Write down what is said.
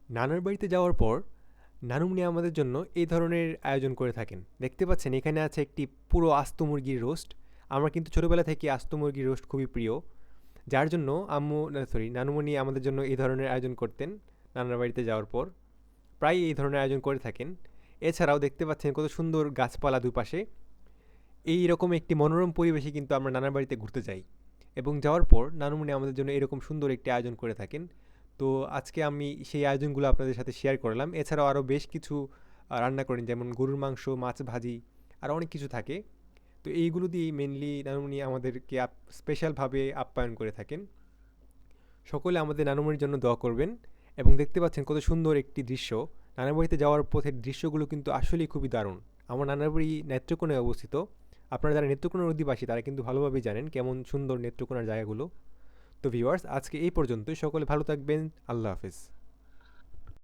নানার বাড়িতে যাওয়ার পর নানুমনি আমাদের জন্য এই ধরনের আয়োজন করে থাকেন। দেখতে পাচ্ছেন এখানে আছে একটি পুরো আস্ত মুরগির রোস্ট। আমার কিন্তু ছোটোবেলা থেকে আস্ত মুরগির রোস্ট খুবই প্রিয়, যার জন্য নানুমণি আমাদের জন্য এই ধরনের আয়োজন করতেন নানার বাড়িতে যাওয়ার পর। প্রায়ই এই ধরনের আয়োজন করে থাকেন। এছাড়াও দেখতে পাচ্ছেন কত সুন্দর গাছপালা দুপাশে। এই রকম একটি মনোরম পরিবেশে কিন্তু আমরা নানার বাড়িতে ঘুরতে যাই, এবং যাওয়ার পর নানুমণি আমাদের জন্য এরকম সুন্দর একটি আয়োজন করে থাকেন। তো আজকে আমি সেই আয়োজনগুলো আপনাদের সাথে শেয়ার করলাম। এছাড়াও আরও বেশ কিছু রান্না করেন, যেমন গরুর মাংস, মাছ ভাজি, আর অনেক কিছু থাকে। তো এইগুলো দিয়েই মেনলি নানুমণি আমাদেরকে স্পেশালভাবে আপ্যায়ন করে থাকেন। সকলে আমাদের নানুমণির জন্য দোয়া করবেন। এবং দেখতে পাচ্ছেন কত সুন্দর একটি দৃশ্য। নানার বাড়িতে যাওয়ার পথের দৃশ্যগুলো কিন্তু আসলেই খুবই দারুণ। আমার নানার বাড়ি নেত্রকোনায় অবস্থিত। আপনারা যারা নেত্রকোনার অধিবাসী তারা কিন্তু ভালোভাবেই জানেন কেমন সুন্দর নেত্রকোনার জায়গাগুলো। তো ভিউয়ার্স, আজকে এই পর্যন্তই। সকলে ভালো থাকবেন। আল্লাহ হাফেজ।